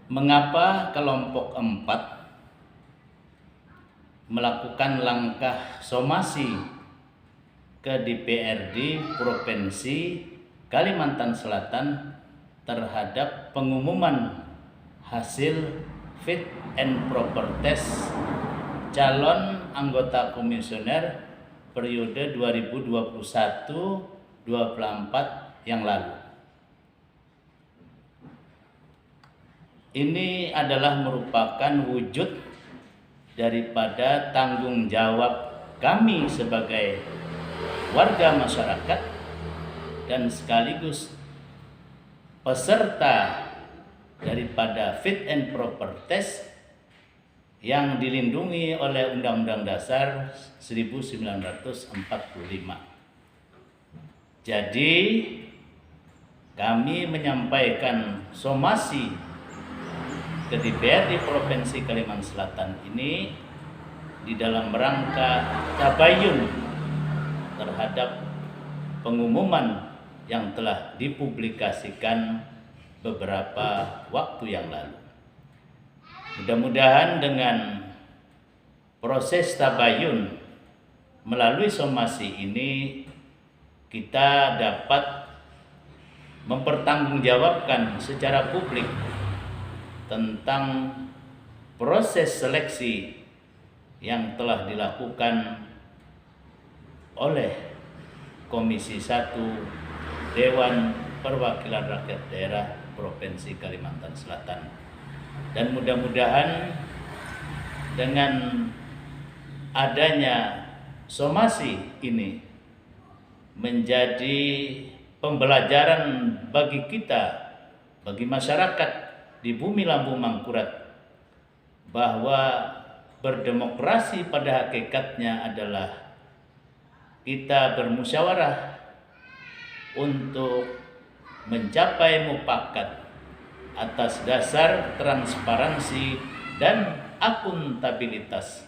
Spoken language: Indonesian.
Mengapa kelompok 4 melakukan langkah somasi ke DPRD Provinsi Kalimantan Selatan terhadap pengumuman hasil fit and proper test calon anggota komisioner periode 2021-2024 yang lalu. Ini adalah merupakan wujud daripada tanggung jawab kami sebagai warga masyarakat dan sekaligus peserta daripada fit and proper test yang dilindungi oleh Undang-Undang Dasar 1945. Jadi kami menyampaikan somasi ke DPRD Provinsi Kalimantan Selatan ini di dalam rangka tabayun terhadap pengumuman yang telah dipublikasikan beberapa waktu yang lalu. Mudah-mudahan dengan proses tabayun melalui somasi ini kita dapat mempertanggungjawabkan secara publik tentang proses seleksi yang telah dilakukan oleh Komisi 1 Dewan Perwakilan Rakyat Daerah Provinsi Kalimantan Selatan. Dan mudah-mudahan dengan adanya somasi ini menjadi pembelajaran bagi kita, bagi masyarakat di bumi Lambung Mangkurat, bahwa berdemokrasi pada hakikatnya adalah kita bermusyawarah untuk mencapai mufakat atas dasar transparansi dan akuntabilitas